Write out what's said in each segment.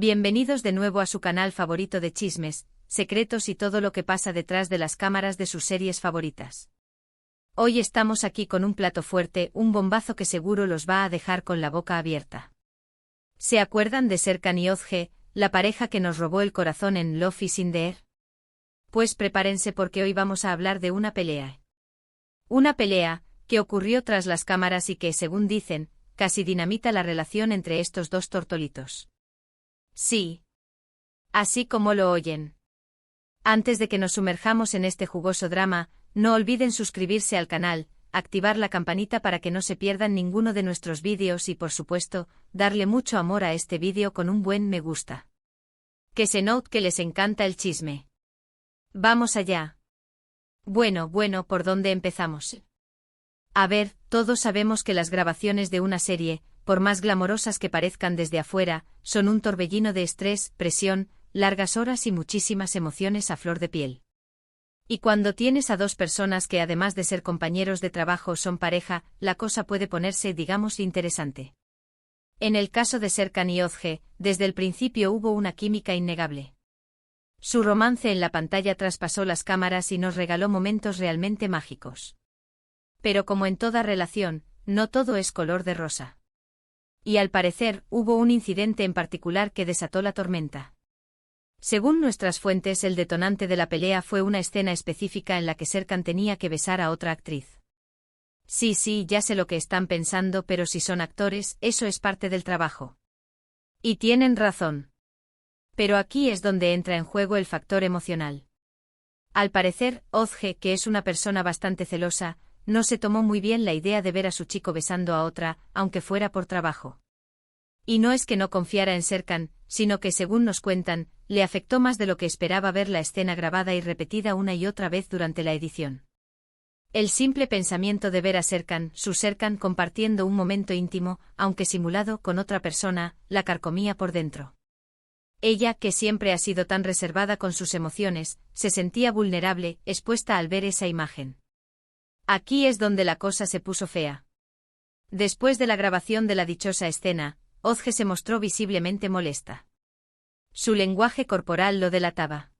Bienvenidos de nuevo a su canal favorito de chismes, secretos y todo lo que pasa detrás de las cámaras de sus series favoritas. Hoy estamos aquí con un plato fuerte, un bombazo que seguro los va a dejar con la boca abierta. ¿Se acuerdan de Serkan y Özge, la pareja que nos robó el corazón en Love is in the Air? Pues prepárense porque hoy vamos a hablar de una pelea. Una pelea que ocurrió tras las cámaras y que, según dicen, casi dinamita la relación entre estos dos tortolitos. Sí. Así como lo oyen. Antes de que nos sumerjamos en este jugoso drama, no olviden suscribirse al canal, activar la campanita para que no se pierdan ninguno de nuestros vídeos y, por supuesto, darle mucho amor a este vídeo con un buen me gusta. Que se note que les encanta el chisme. Vamos allá. Bueno, ¿por dónde empezamos? A ver, todos sabemos que las grabaciones de una serie, por más glamorosas que parezcan desde afuera, son un torbellino de estrés, presión, largas horas y muchísimas emociones a flor de piel. Y cuando tienes a dos personas que además de ser compañeros de trabajo son pareja, la cosa puede ponerse, digamos, interesante. En el caso de Serkan y Özge, desde el principio hubo una química innegable. Su romance en la pantalla traspasó las cámaras y nos regaló momentos realmente mágicos. Pero como en toda relación, no todo es color de rosa. Y al parecer, hubo un incidente en particular que desató la tormenta. Según nuestras fuentes, el detonante de la pelea fue una escena específica en la que Serkan tenía que besar a otra actriz. Sí, ya sé lo que están pensando, pero si son actores, eso es parte del trabajo. Y tienen razón. Pero aquí es donde entra en juego el factor emocional. Al parecer, Özge, que es una persona bastante celosa, no se tomó muy bien la idea de ver a su chico besando a otra, aunque fuera por trabajo. Y no es que no confiara en Serkan, sino que, según nos cuentan, le afectó más de lo que esperaba ver la escena grabada y repetida una y otra vez durante la edición. El simple pensamiento de ver a su Serkan compartiendo un momento íntimo, aunque simulado con otra persona, la carcomía por dentro. Ella, que siempre ha sido tan reservada con sus emociones, se sentía vulnerable, expuesta al ver esa imagen. Aquí es donde la cosa se puso fea. Después de la grabación de la dichosa escena, Özge se mostró visiblemente molesta. Su lenguaje corporal lo delataba.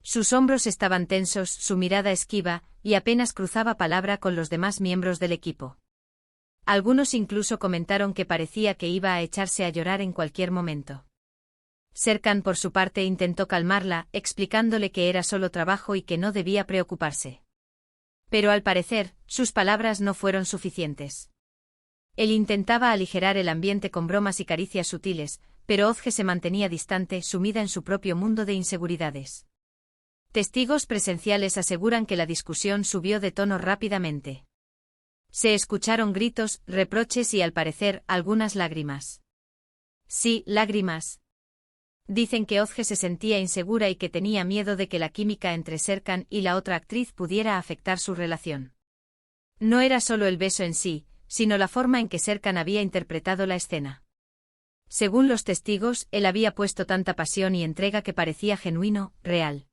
Sus hombros estaban tensos, su mirada esquiva, y apenas cruzaba palabra con los demás miembros del equipo. Algunos incluso comentaron que parecía que iba a echarse a llorar en cualquier momento. Serkan, por su parte, intentó calmarla, explicándole que era solo trabajo y que no debía preocuparse. Pero al parecer, sus palabras no fueron suficientes. Él intentaba aligerar el ambiente con bromas y caricias sutiles, pero Özge se mantenía distante, sumida en su propio mundo de inseguridades. Testigos presenciales aseguran que la discusión subió de tono rápidamente. Se escucharon gritos, reproches y, al parecer, algunas lágrimas. Sí, lágrimas. Dicen que Özge se sentía insegura y que tenía miedo de que la química entre Serkan y la otra actriz pudiera afectar su relación. No era solo el beso en sí, sino la forma en que Serkan había interpretado la escena. Según los testigos, él había puesto tanta pasión y entrega que parecía genuino, real.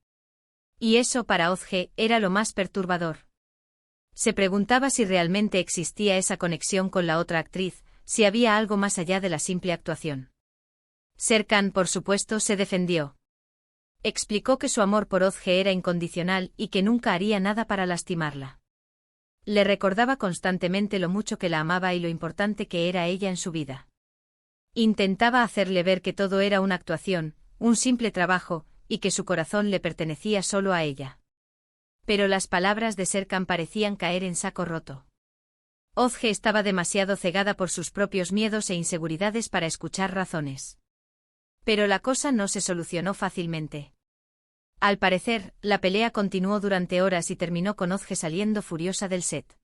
Y eso para Özge era lo más perturbador. Se preguntaba si realmente existía esa conexión con la otra actriz, si había algo más allá de la simple actuación. Serkan, por supuesto, se defendió. Explicó que su amor por Özge era incondicional y que nunca haría nada para lastimarla. Le recordaba constantemente lo mucho que la amaba y lo importante que era ella en su vida. Intentaba hacerle ver que todo era una actuación, un simple trabajo, y que su corazón le pertenecía solo a ella. Pero las palabras de Serkan parecían caer en saco roto. Özge estaba demasiado cegada por sus propios miedos e inseguridades para escuchar razones. Pero la cosa no se solucionó fácilmente. Al parecer, la pelea continuó durante horas y terminó con Özge saliendo furiosa del set.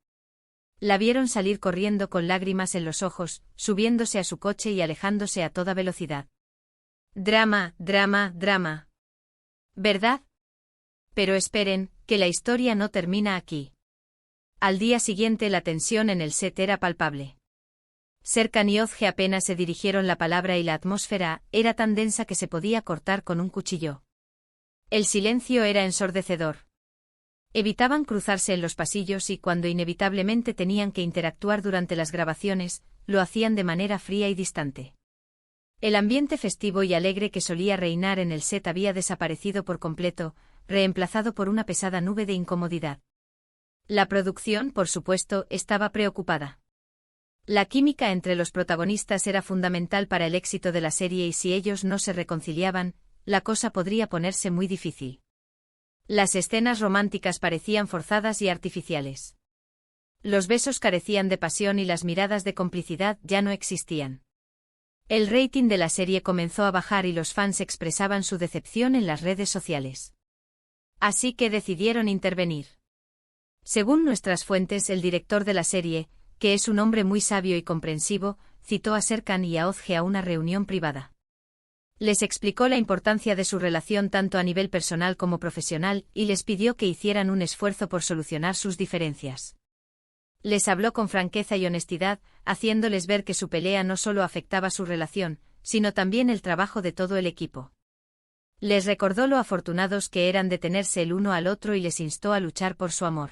La vieron salir corriendo con lágrimas en los ojos, subiéndose a su coche y alejándose a toda velocidad. Drama. ¿Verdad? Pero esperen, que la historia no termina aquí. Al día siguiente la tensión en el set era palpable. Serkan y Özge apenas se dirigieron la palabra y la atmósfera era tan densa que se podía cortar con un cuchillo. El silencio era ensordecedor. Evitaban cruzarse en los pasillos y cuando inevitablemente tenían que interactuar durante las grabaciones, lo hacían de manera fría y distante. El ambiente festivo y alegre que solía reinar en el set había desaparecido por completo, reemplazado por una pesada nube de incomodidad. La producción, por supuesto, estaba preocupada. La química entre los protagonistas era fundamental para el éxito de la serie y si ellos no se reconciliaban, la cosa podría ponerse muy difícil. Las escenas románticas parecían forzadas y artificiales. Los besos carecían de pasión y las miradas de complicidad ya no existían. El rating de la serie comenzó a bajar y los fans expresaban su decepción en las redes sociales. Así que decidieron intervenir. Según nuestras fuentes, el director de la serie, que es un hombre muy sabio y comprensivo, citó a Serkan y a Özge a una reunión privada. Les explicó la importancia de su relación tanto a nivel personal como profesional y les pidió que hicieran un esfuerzo por solucionar sus diferencias. Les habló con franqueza y honestidad, haciéndoles ver que su pelea no solo afectaba su relación, sino también el trabajo de todo el equipo. Les recordó lo afortunados que eran de tenerse el uno al otro y les instó a luchar por su amor.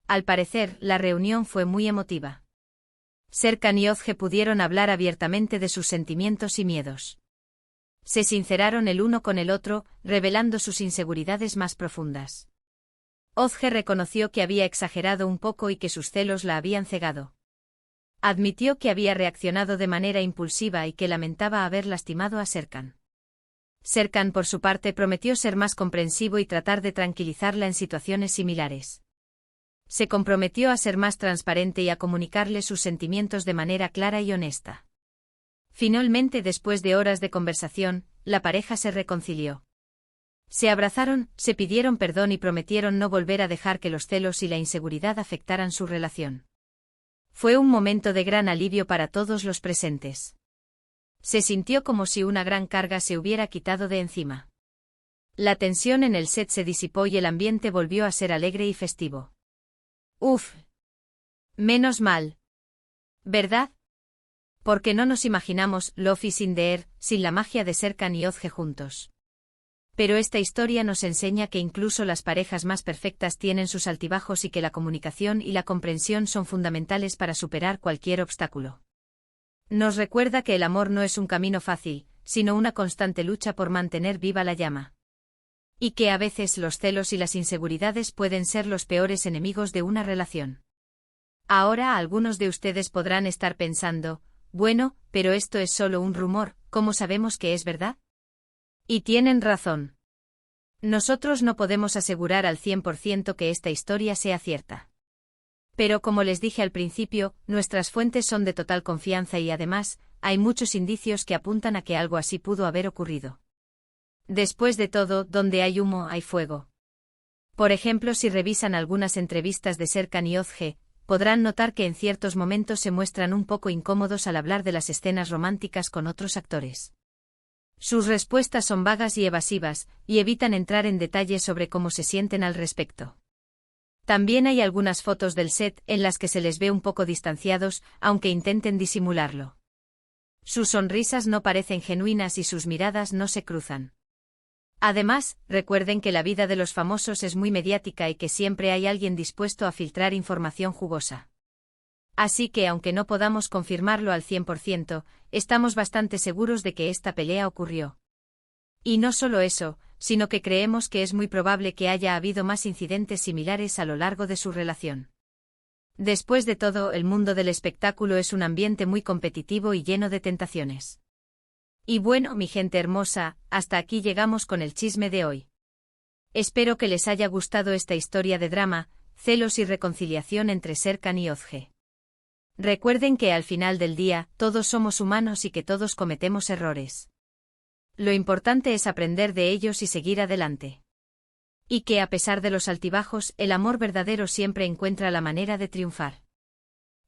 Al parecer, la reunión fue muy emotiva. Serkan y Özge pudieron hablar abiertamente de sus sentimientos y miedos. Se sinceraron el uno con el otro, revelando sus inseguridades más profundas. Özge reconoció que había exagerado un poco y que sus celos la habían cegado. Admitió que había reaccionado de manera impulsiva y que lamentaba haber lastimado a Serkan. Serkan, por su parte, prometió ser más comprensivo y tratar de tranquilizarla en situaciones similares. Se comprometió a ser más transparente y a comunicarle sus sentimientos de manera clara y honesta. Finalmente, después de horas de conversación, la pareja se reconcilió. Se abrazaron, se pidieron perdón y prometieron no volver a dejar que los celos y la inseguridad afectaran su relación. Fue un momento de gran alivio para todos los presentes. Se sintió como si una gran carga se hubiera quitado de encima. La tensión en el set se disipó y el ambiente volvió a ser alegre y festivo. Uf. Menos mal. ¿Verdad? Porque no nos imaginamos Love is in the Air sin la magia de Serkan y Özge juntos. Pero esta historia nos enseña que incluso las parejas más perfectas tienen sus altibajos y que la comunicación y la comprensión son fundamentales para superar cualquier obstáculo. Nos recuerda que el amor no es un camino fácil, sino una constante lucha por mantener viva la llama. Y que a veces los celos y las inseguridades pueden ser los peores enemigos de una relación. Ahora algunos de ustedes podrán estar pensando, bueno, pero esto es solo un rumor, ¿cómo sabemos que es verdad? Y tienen razón. Nosotros no podemos asegurar al 100% que esta historia sea cierta. Pero como les dije al principio, nuestras fuentes son de total confianza y además, hay muchos indicios que apuntan a que algo así pudo haber ocurrido. Después de todo, donde hay humo hay fuego. Por ejemplo, si revisan algunas entrevistas de Serkan y Özge, podrán notar que en ciertos momentos se muestran un poco incómodos al hablar de las escenas románticas con otros actores. Sus respuestas son vagas y evasivas, y evitan entrar en detalles sobre cómo se sienten al respecto. También hay algunas fotos del set en las que se les ve un poco distanciados, aunque intenten disimularlo. Sus sonrisas no parecen genuinas y sus miradas no se cruzan. Además, recuerden que la vida de los famosos es muy mediática y que siempre hay alguien dispuesto a filtrar información jugosa. Así que aunque no podamos confirmarlo al 100%, estamos bastante seguros de que esta pelea ocurrió. Y no solo eso, sino que creemos que es muy probable que haya habido más incidentes similares a lo largo de su relación. Después de todo, el mundo del espectáculo es un ambiente muy competitivo y lleno de tentaciones. Y bueno, mi gente hermosa, hasta aquí llegamos con el chisme de hoy. Espero que les haya gustado esta historia de drama, celos y reconciliación entre Serkan y Özge. Recuerden que al final del día, todos somos humanos y que todos cometemos errores. Lo importante es aprender de ellos y seguir adelante. Y que a pesar de los altibajos, el amor verdadero siempre encuentra la manera de triunfar.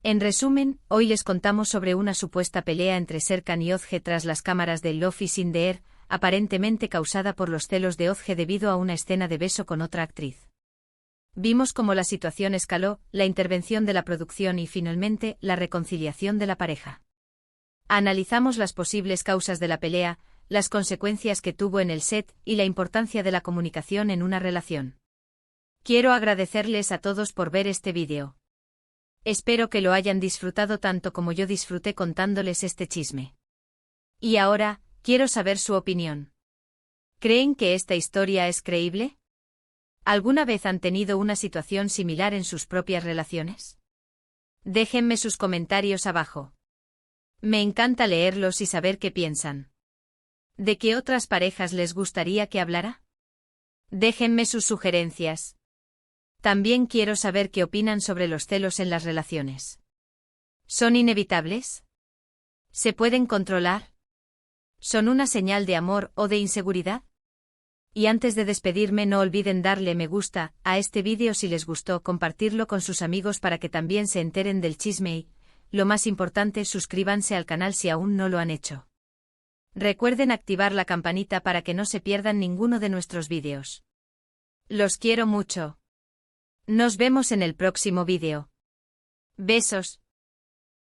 En resumen, hoy les contamos sobre una supuesta pelea entre Serkan y Özge tras las cámaras de Love is in the Air, aparentemente causada por los celos de Özge debido a una escena de beso con otra actriz. Vimos cómo la situación escaló, la intervención de la producción y finalmente, la reconciliación de la pareja. Analizamos las posibles causas de la pelea, las consecuencias que tuvo en el set y la importancia de la comunicación en una relación. Quiero agradecerles a todos por ver este vídeo. Espero que lo hayan disfrutado tanto como yo disfruté contándoles este chisme. Y ahora, quiero saber su opinión. ¿Creen que esta historia es creíble? ¿Alguna vez han tenido una situación similar en sus propias relaciones? Déjenme sus comentarios abajo. Me encanta leerlos y saber qué piensan. ¿De qué otras parejas les gustaría que hablara? Déjenme sus sugerencias. También quiero saber qué opinan sobre los celos en las relaciones. ¿Son inevitables? ¿Se pueden controlar? ¿Son una señal de amor o de inseguridad? Y antes de despedirme, no olviden darle me gusta a este vídeo si les gustó, compartirlo con sus amigos para que también se enteren del chisme y, lo más importante, suscríbanse al canal si aún no lo han hecho. Recuerden activar la campanita para que no se pierdan ninguno de nuestros vídeos. Los quiero mucho. Nos vemos en el próximo vídeo. Besos.